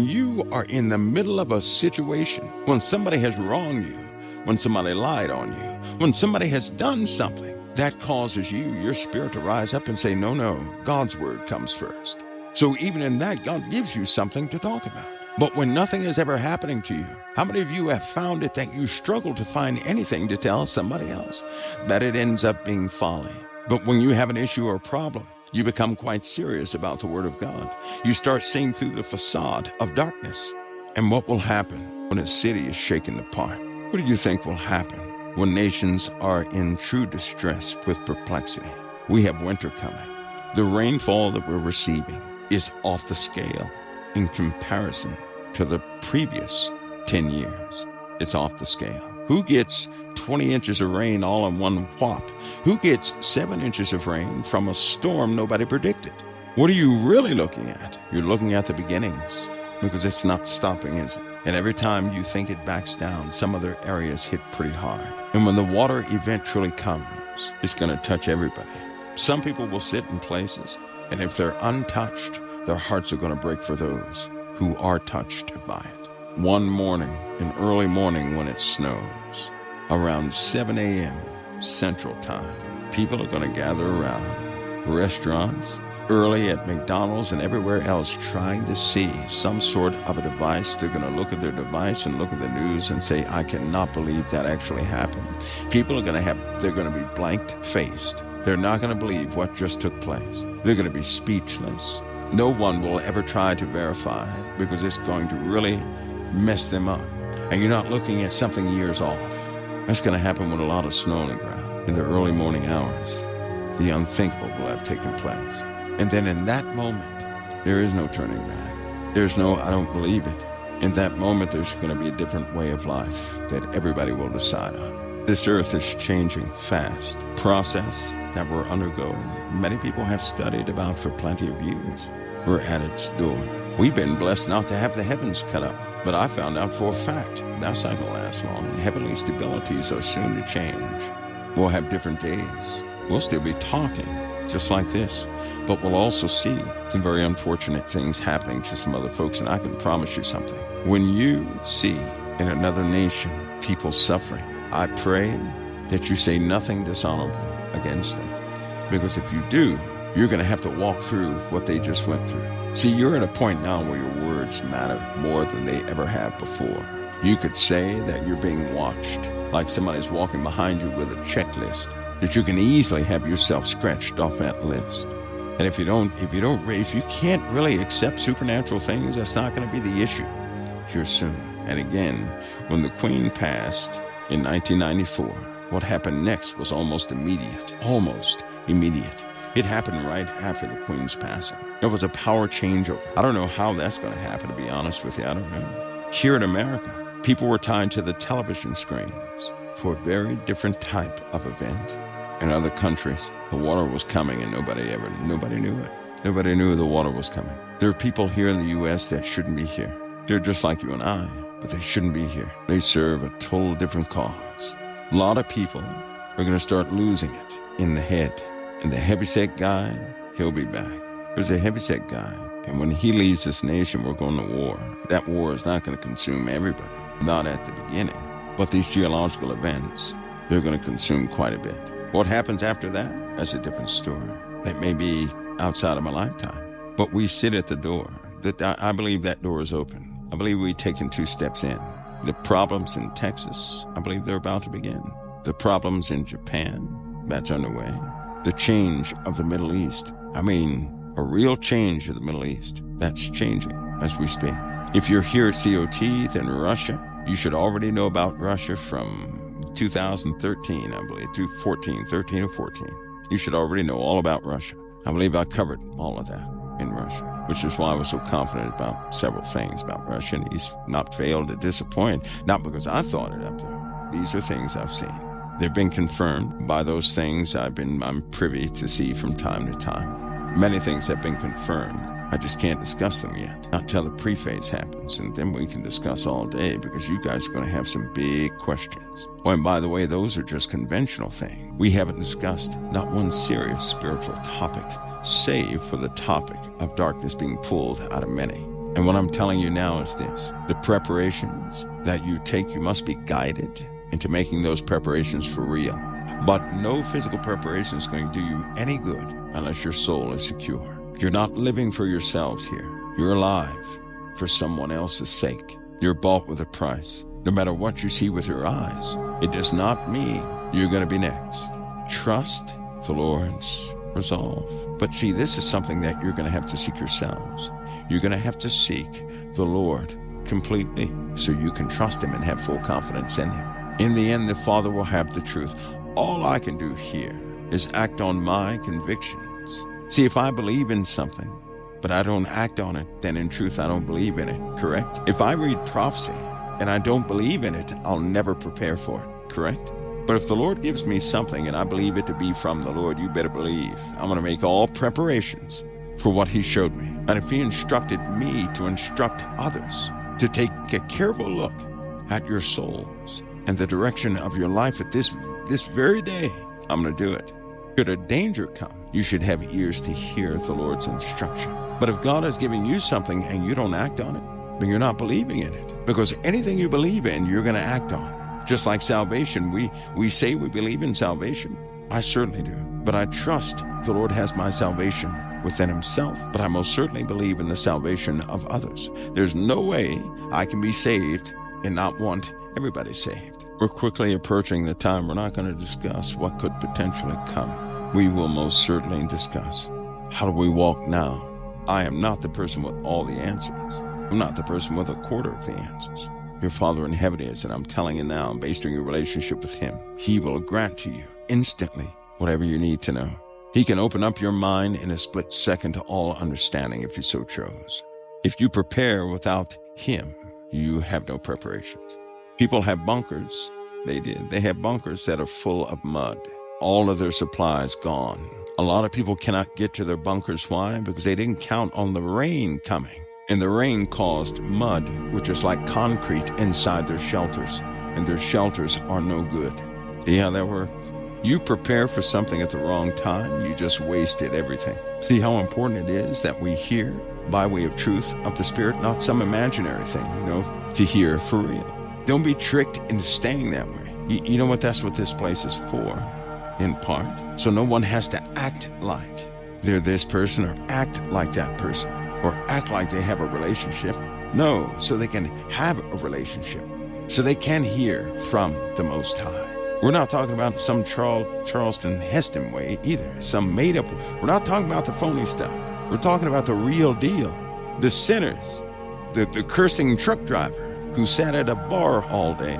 you are in the middle of a situation, when somebody has wronged you, when somebody lied on you, when somebody has done something, that causes your spirit to rise up and say, no, God's word comes first. So even in that, God gives you something to talk about. But when nothing is ever happening to you, how many of you have found it that you struggle to find anything to tell somebody else? That it ends up being folly. But when you have an issue or a problem, you become quite serious about the Word of God. You start seeing through the facade of darkness. And what will happen when a city is shaken apart? What do you think will happen when nations are in true distress with perplexity? We have winter coming. The rainfall that we're receiving is off the scale in comparison to the previous 10 years. It's off the scale. Who gets 20 inches of rain all in one whop? Who gets 7 inches of rain from a storm nobody predicted? What are you really looking at? You're looking at the beginnings, because it's not stopping, is it? And every time you think it backs down, some other areas hit pretty hard. And when the water eventually comes, it's going to touch everybody. Some people will sit in places, and if they're untouched, their hearts are going to break for those who are touched by it. One morning, an early morning when it snows, around 7 a.m. Central Time, people are going to gather around restaurants, early at McDonald's and everywhere else, trying to see some sort of a device. They're going to look at their device and look at the news and say, I cannot believe that actually happened. People are they're going to be blank-faced. They're not going to believe what just took place. They're going to be speechless. No one will ever try to verify it because it's going to really mess them up. And you're not looking at something years off. That's going to happen with a lot of snow on the ground. In the early morning hours, the unthinkable will have taken place. And then in that moment, there is no turning back. There's no, I don't believe it. In that moment, there's going to be a different way of life that everybody will decide on. This earth is changing fast. Process that we're undergoing, many people have studied about for plenty of years. We're at its door. We've been blessed not to have the heavens cut up. But I found out for a fact that's not going to last long. Heavenly stabilities are soon to change. We'll have different days. We'll still be talking just like this, but we'll also see some very unfortunate things happening to some other folks. And I can promise you something. When you see in another nation people suffering, I pray that you say nothing dishonorable against them. Because if you do, you're going to have to walk through what they just went through. See, you're at a point now where your words matter more than they ever have before. You could say that you're being watched, like somebody's walking behind you with a checklist, that you can easily have yourself scratched off that list. And if you can't really accept supernatural things, that's not going to be the issue here soon. And again, when the Queen passed in 1994, what happened next was almost immediate. It happened right after the Queen's passing. There was a power changeover. I don't know how that's going to happen, to be honest with you. I don't know. Here in America, people were tied to the television screens for a very different type of event. In other countries, the water was coming and nobody knew it. Nobody knew the water was coming. There are people here in the U.S. that shouldn't be here. They're just like you and I, but they shouldn't be here. They serve a total different cause. A lot of people are going to start losing it in the head. And the heavyset guy, he'll be back. There's a heavyset guy. And when he leaves this nation, we're going to war. That war is not going to consume everybody. Not at the beginning. But these geological events, they're going to consume quite a bit. What happens after that? That's a different story. That may be outside of my lifetime. But we sit at the door. I believe that door is open. I believe we've taken 2 steps in. The problems in Texas, I believe they're about to begin. The problems in Japan, that's underway. The change of the Middle East. I mean, a real change of the Middle East. That's changing as we speak. If you're here at COT, then Russia, you should already know about Russia from 2013, I believe, 13 or 14. You should already know all about Russia. I believe I covered all of that in Russia, which is why I was so confident about several things about Russia. And he's not failed to disappoint, not because I thought it up there. These are things I've seen. They've been confirmed by those things I'm privy to see from time to time. Many things have been confirmed. I just can't discuss them yet. Not till the preface happens, and then we can discuss all day because you guys are going to have some big questions. Oh, and by the way, those are just conventional things. We haven't discussed not one serious spiritual topic, save for the topic of darkness being pulled out of many. And what I'm telling you now is this. The preparations that you take, you must be guided into making those preparations for real. But no physical preparation is going to do you any good unless your soul is secure. You're not living for yourselves here. You're alive for someone else's sake. You're bought with a price. No matter what you see with your eyes, it does not mean you're going to be next. Trust the Lord's resolve. But see, this is something that you're going to have to seek yourselves. You're going to have to seek the Lord completely so you can trust Him and have full confidence in Him. In the end, the Father will have the truth. All I can do here is act on my convictions. See, if I believe in something, but I don't act on it, then in truth, I don't believe in it, correct? If I read prophecy and I don't believe in it, I'll never prepare for it, correct? But if the Lord gives me something and I believe it to be from the Lord, you better believe I'm going to make all preparations for what He showed me. And if He instructed me to instruct others to take a careful look at your souls and the direction of your life at this very day, I'm going to do it. Should a danger come, you should have ears to hear the Lord's instruction. But if God is giving you something and you don't act on it, then you're not believing in it. Because anything you believe in, you're going to act on. Just like salvation, we say we believe in salvation. I certainly do. But I trust the Lord has my salvation within himself. But I most certainly believe in the salvation of others. There's no way I can be saved and not want everybody saved. We're quickly approaching the time we're not going to discuss what could potentially come. We will most certainly discuss, how do we walk now? I am not the person with all the answers. I'm not the person with a quarter of the answers. Your Father in heaven is, and I'm telling you now, based on your relationship with him, he will grant to you instantly whatever you need to know. He can open up your mind in a split second to all understanding if you so chose. If you prepare without him, you have no preparations. People have bunkers. They did. They have bunkers that are full of mud. All of their supplies gone. A lot of people cannot get to their bunkers. Why? Because they didn't count on the rain coming. And the rain caused mud, which is like concrete, inside their shelters. And their shelters are no good. See how that works? You prepare for something at the wrong time, you just wasted everything. See how important it is that we hear by way of truth of the Spirit, not some imaginary thing, to hear for real. Don't be tricked into staying that way. You know what? That's what this place is for, in part. So no one has to act like they're this person or act like that person or act like they have a relationship. No, so they can have a relationship, so they can hear from the Most High. We're not talking about some Charleston Heston way either, some made up. We're not talking about the phony stuff. We're talking about the real deal. The sinners, the cursing truck driver who sat at a bar all day,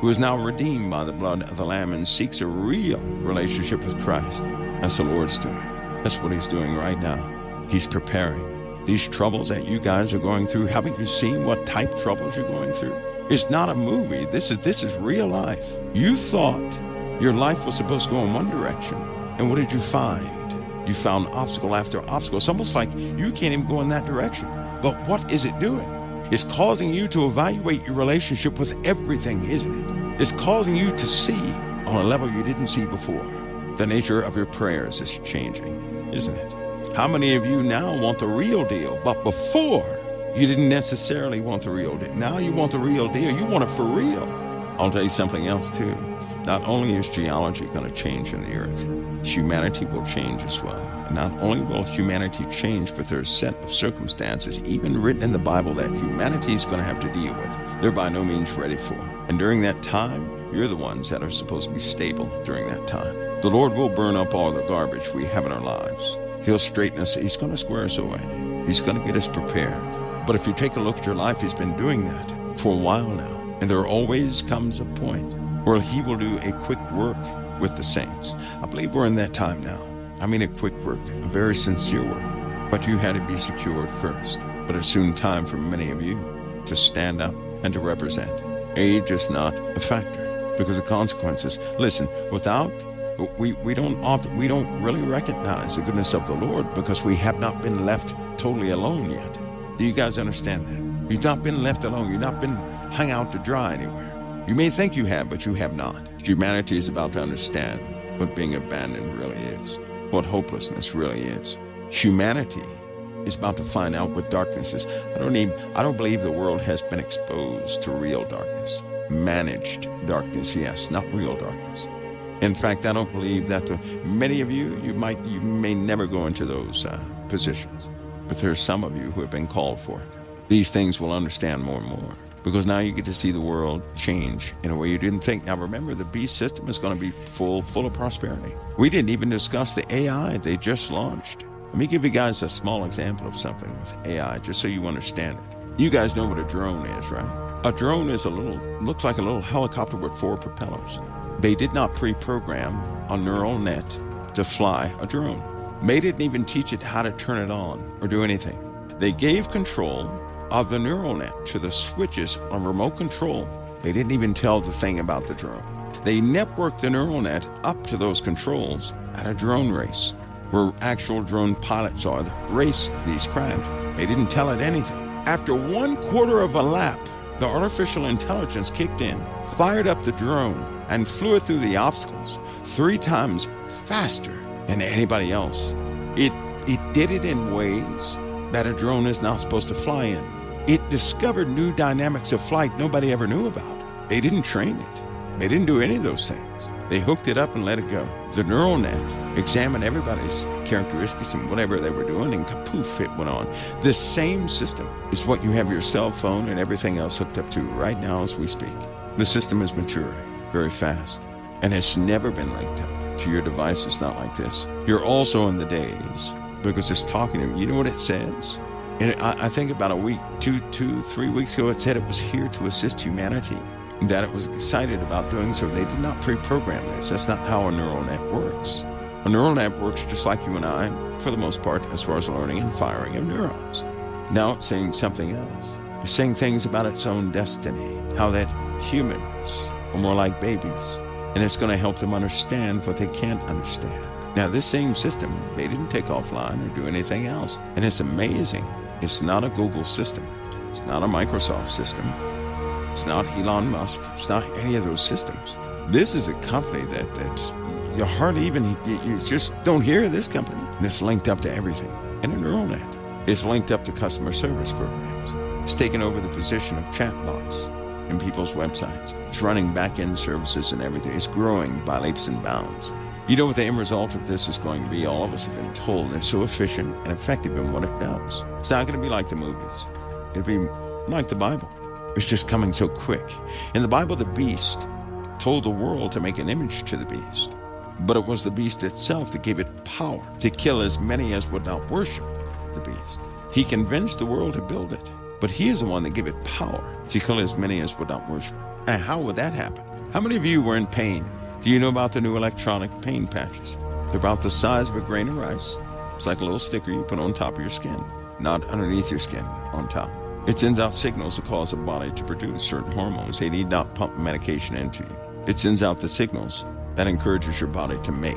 who is now redeemed by the blood of the Lamb and seeks a real relationship with Christ. That's the Lord's doing. That's what he's doing right now. He's preparing. These troubles that you guys are going through, haven't you seen what type troubles you're going through? It's not a movie. This is real life. You thought your life was supposed to go in one direction, and what did you find? You found obstacle after obstacle. It's almost like you can't even go in that direction. But what is it doing? It's causing you to evaluate your relationship with everything, isn't it? It's causing you to see on a level you didn't see before. The nature of your prayers is changing, isn't it? How many of you now want the real deal? But before, you didn't necessarily want the real deal. Now you want the real deal. You want it for real. I'll tell you something else too. Not only is geology going to change in the earth, humanity will change as well. And not only will humanity change, but there's a set of circumstances, even written in the Bible, that humanity is going to have to deal with. They're by no means ready for. And during that time, you're the ones that are supposed to be stable during that time. The Lord will burn up all the garbage we have in our lives. He'll straighten us. He's going to square us away. He's going to get us prepared. But if you take a look at your life, he's been doing that for a while now. And there always comes a point where he will do a quick work with the saints. I believe we're in that time now. I mean a quick work, a very sincere work. But you had to be secured first. But it's soon time for many of you to stand up and to represent. Age is not a factor because of consequences. Listen, without, we don't really recognize the goodness of the Lord because we have not been left totally alone yet. Do you guys understand that? You've not been left alone. You've not been hung out to dry anywhere. You may think you have, but you have not. Humanity is about to understand what being abandoned really is, what hopelessness really is. Humanity is about to find out what darkness is. I don't believe the world has been exposed to real darkness. Managed darkness, yes, not real darkness. In fact, I don't believe that many of you may never go into those positions. But there's some of you who have been called for it. These things will understand more and more because now you get to see the world change in a way you didn't think. Now remember, the beast system is going to be full of prosperity. We didn't even discuss the AI they just launched. Let me give you guys a small example of something with AI just so you understand it. You guys know what a drone is, right? A drone is looks like a little helicopter with 4 propellers. They did not pre-program a neural net to fly a drone. They didn't even teach it how to turn it on or do anything. They gave control of the neural net to the switches on remote control. They didn't even tell the thing about the drone. They networked the neural net up to those controls at a drone race where actual drone pilots are that race these craft. They didn't tell it anything. After 1/4 of a lap, the artificial intelligence kicked in, fired up the drone, and flew it through the obstacles 3 times faster than anybody else. It did it in ways that a drone is not supposed to fly in. It discovered new dynamics of flight nobody ever knew about. They didn't train it. They didn't do any of those things. They hooked it up and let it go. The neural net examined everybody's characteristics and whatever they were doing, and kapoof, it went on. This same system is what you have your cell phone and everything else hooked up to right now as we speak. The system is maturing very fast, and it's never been linked up to your device. It's not like this. You're also in the days, because it's talking to you know what it says? And I think about a week, 3 weeks ago, it said it was here to assist humanity, that it was excited about doing so. They did not pre-program this. That's not how a neural net works. A neural net works just like you and I, for the most part, as far as learning and firing of neurons. Now it's saying something else. It's saying things about its own destiny, how that humans are more like babies, and it's going to help them understand what they can't understand. Now, this same system, they didn't take offline or do anything else. And it's amazing. It's not a Google system. It's not a Microsoft system. It's not Elon Musk. It's not any of those systems. This is a company that's, you hardly even, you just don't hear of this company. And it's linked up to everything. And a neural net. It's linked up to customer service programs. It's taken over the position of chatbots in people's websites. It's running back-end services and everything. It's growing by leaps and bounds. You know what the end result of this is going to be? All of us have been told, and it's so efficient and effective in what it does. It's not going to be like the movies. It'll be like the Bible. It's just coming so quick. In the Bible, the beast told the world to make an image to the beast. But it was the beast itself that gave it power to kill as many as would not worship the beast. He convinced the world to build it, but he is the one that gave it power to kill as many as would not worship it. And how would that happen? How many of you were in pain? Do you know about the new electronic pain patches? They're about the size of a grain of rice. It's like a little sticker you put on top of your skin, not underneath your skin, on top. It sends out signals that cause the body to produce certain hormones. They need not pump medication into you. It sends out the signals that encourages your body to make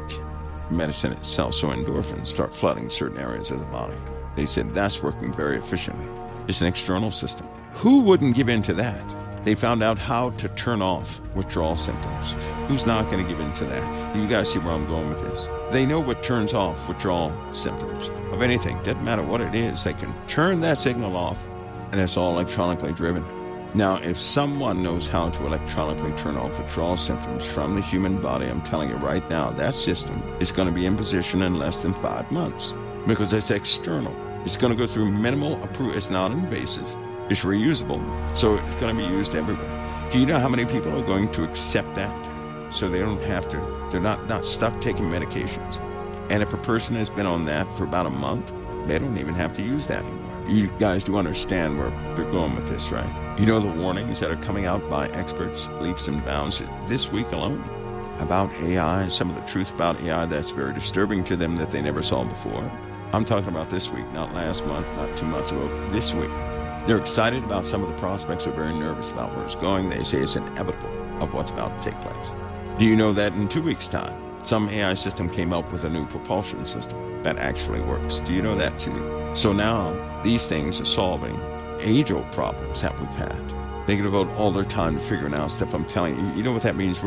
medicine itself, so endorphins start flooding certain areas of the body. They said that's working very efficiently. It's an external system. Who wouldn't give in to that? They found out how to turn off withdrawal symptoms. Who's not going to give in to that? You guys see where I'm going with this? They know what turns off withdrawal symptoms of anything. Doesn't matter what it is. They can turn that signal off, and it's all electronically driven. Now, if someone knows how to electronically turn off withdrawal symptoms from the human body, I'm telling you right now, that system is going to be in position in less than 5 months, because it's external. It's going to go through minimal approval. It's not invasive. It's reusable, so it's going to be used everywhere. Do you know how many people are going to accept that? So they don't have to, they're not stuck taking medications. And if a person has been on that for about a month, they don't even have to use that anymore. You guys do understand where they're going with this, right? You know the warnings that are coming out by experts, leaps and bounds, this week alone, about AI, some of the truth about AI that's very disturbing to them that they never saw before. I'm talking about this week, not last month, not 2 months ago, this week. They're excited about some of the prospects. They're very nervous about where it's going. They say it's inevitable of what's about to take place. Do you know that in 2 weeks' time, some AI system came up with a new propulsion system that actually works? Do you know that too? So now these things are solving age-old problems that we've had. They can devote all their time to figuring out stuff. I'm telling you, you know what that means?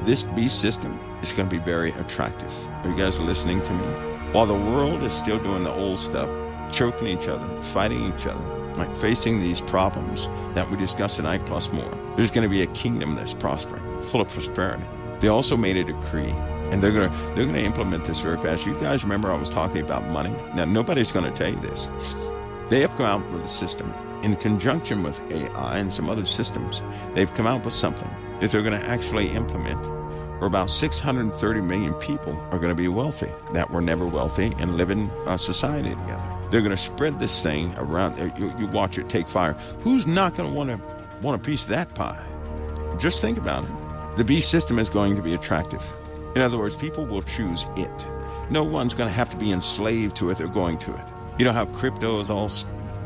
This beast system is going to be very attractive. Are you guys listening to me? While the world is still doing the old stuff, choking each other, fighting each other, like facing these problems that we discussed tonight plus more, there's going to be a kingdom that's prospering, full of prosperity. They also made a decree, and they're going to implement this very fast. You guys remember I was talking about money? Now, nobody's going to tell you this. They have come out with a system in conjunction with AI and some other systems. They've come out with something that they're going to actually implement, where about 630 million people are going to be wealthy that were never wealthy and live in a society together. They're going to spread this thing around. You watch it take fire. Who's not going to want a piece of that pie? Just think about it. The beast system is going to be attractive. In other words, people will choose it. No one's going to have to be enslaved to it. They're going to it. You know how crypto is all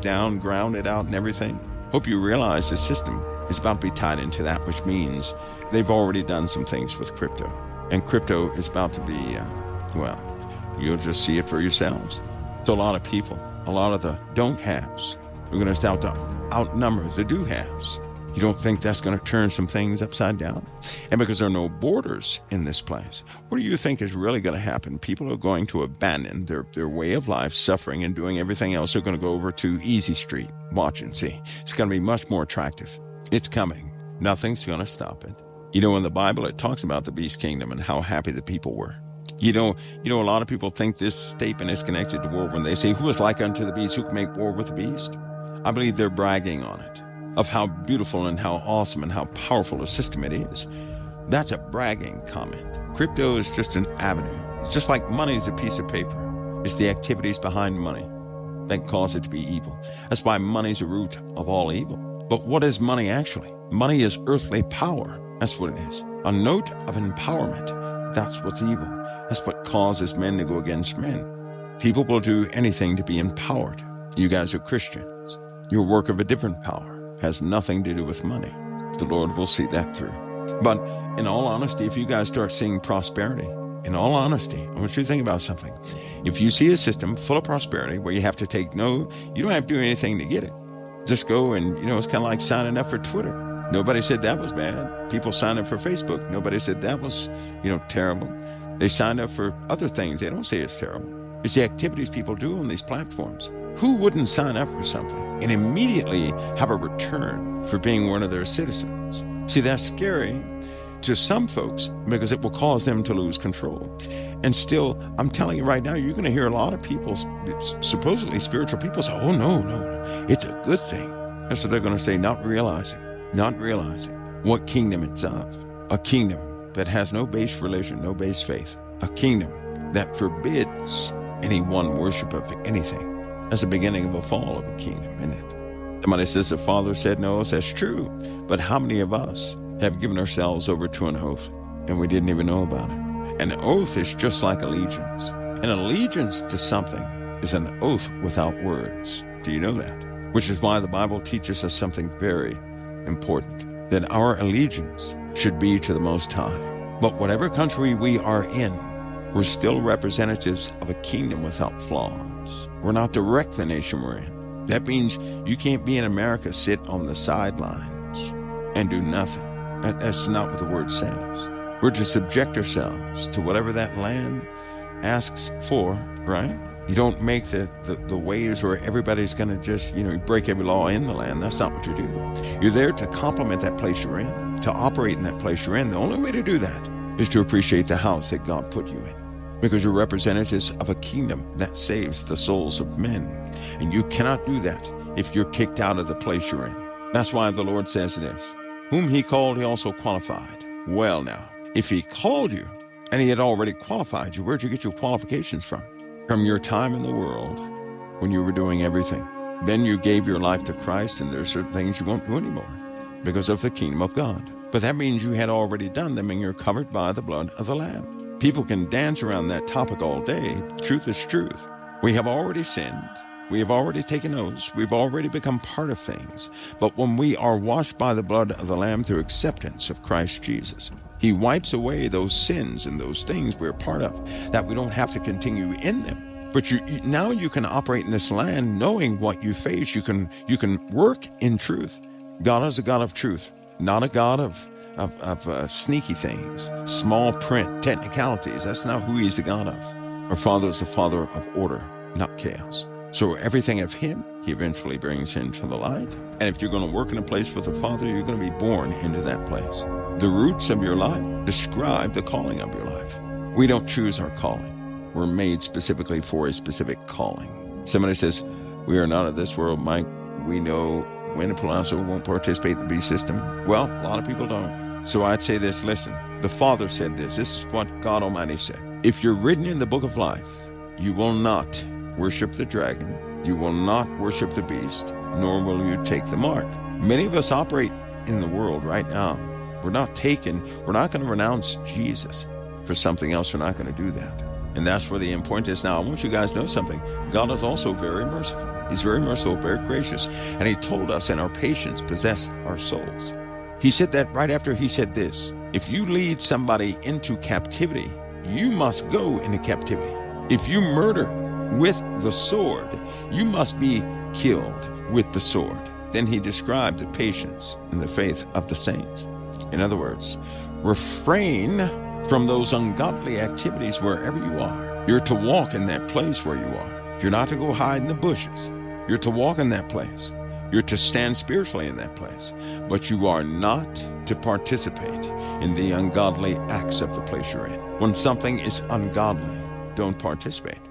down, grounded out and everything? Hope you realize the system is about to be tied into that, which means they've already done some things with crypto. And crypto is about to be, well, you'll just see it for yourselves. So a lot of people, a lot of the don't-haves, are going to start to outnumber the do-haves. You don't think that's going to turn some things upside down? And because there are no borders in this place, what do you think is really going to happen? People are going to abandon their way of life, suffering and doing everything else. They're going to go over to Easy Street. Watch and see. It's going to be much more attractive. It's coming. Nothing's going to stop it. You know, in the Bible, it talks about the beast kingdom and how happy the people were. You know, a lot of people think this statement is connected to war when they say, who is like unto the beast? Who can make war with the beast? I believe they're bragging on it, of how beautiful and how awesome and how powerful a system it is. That's a bragging comment. Crypto is just an avenue. It's just like money is a piece of paper. It's the activities behind money that cause it to be evil. That's why money's the root of all evil. But what is money actually? Money is earthly power. That's what it is. A note of empowerment. That's what's evil. That's what causes men to go against men. People will do anything to be empowered. You guys are Christians. Your work of a different power has nothing to do with money. The Lord will see that through. But in all honesty, if you guys start seeing prosperity, in all honesty, I want you to think about something. If you see a system full of prosperity where you have to take you don't have to do anything to get it. Just go and, it's kind of like signing up for Twitter. Nobody said that was bad. People signed up for Facebook. Nobody said that was, terrible. They signed up for other things. They don't say it's terrible. It's the activities people do on these platforms. Who wouldn't sign up for something and immediately have a return for being one of their citizens? See, that's scary to some folks because it will cause them to lose control. And still, I'm telling you right now, you're going to hear a lot of people, supposedly spiritual people, say, oh, no, it's a good thing. That's what they're going to say, not realizing what kingdom it's of. A kingdom that has no base religion, no base faith. A kingdom that forbids any one worship of anything. That's the beginning of a fall of a kingdom, isn't it? Somebody says the Father said no. That's true. But how many of us have given ourselves over to an oath and we didn't even know about it? An oath is just like allegiance. An allegiance to something is an oath without words. Do you know that? Which is why the Bible teaches us something very important, that our allegiance should be to the Most High. But whatever country we are in, we're still representatives of a kingdom without flaws. We're not to wreck the nation we're in. That means you can't be in America, sit on the sidelines and do nothing. That's not what the word says. We're to subject ourselves to whatever that land asks for, right? You don't make the waves where everybody's going to just, break every law in the land. That's not what you do. You're there to complement that place you're in, to operate in that place you're in. The only way to do that is to appreciate the house that God put you in, because you're representatives of a kingdom that saves the souls of men. And you cannot do that if you're kicked out of the place you're in. That's why the Lord says this, whom he called, he also qualified. Well now, if he called you and he had already qualified you, where'd you get your qualifications from? From your time in the world when you were doing everything. Then you gave your life to Christ, and there are certain things you won't do anymore because of the kingdom of God. But that means you had already done them and you're covered by the blood of the Lamb. People can dance around that topic all day. Truth is truth. We have already sinned. We have already taken oaths. We've already become part of things. But when we are washed by the blood of the Lamb through acceptance of Christ Jesus, he wipes away those sins and those things we're part of, that we don't have to continue in them. But now you can operate in this land knowing what you face. You can work in truth. God is a God of truth, not a God of sneaky things, small print, technicalities. That's not who he's the God of. Our Father is the Father of order, not chaos. So everything of him, he eventually brings into the light. And if you're going to work in a place with the Father, you're going to be born into that place. The roots of your life describe the calling of your life. We don't choose our calling. We're made specifically for a specific calling. Somebody says, we are not of this world, Mike. We know Winnie Palazzo won't participate in the beast system. Well, a lot of people don't. So I'd say this, listen, the Father said this. This is what God Almighty said. If you're written in the book of life, you will not worship the dragon. You will not worship the beast, nor will you take the mark. Many of us operate in the world right now. We're not going to renounce Jesus for something else. We're not going to do that. And that's where the point is. Now, I want you guys to know something. God is also very merciful. He's very merciful, very gracious. And he told us, and our patience possess our souls. He said that right after he said this. If you lead somebody into captivity, you must go into captivity. If you murder with the sword, you must be killed with the sword. Then he described the patience and the faith of the saints. In other words, refrain from those ungodly activities wherever you are. You're to walk in that place where you are. You're not to go hide in the bushes. You're to walk in that place. You're to stand spiritually in that place. But you are not to participate in the ungodly acts of the place you're in. When something is ungodly, don't participate.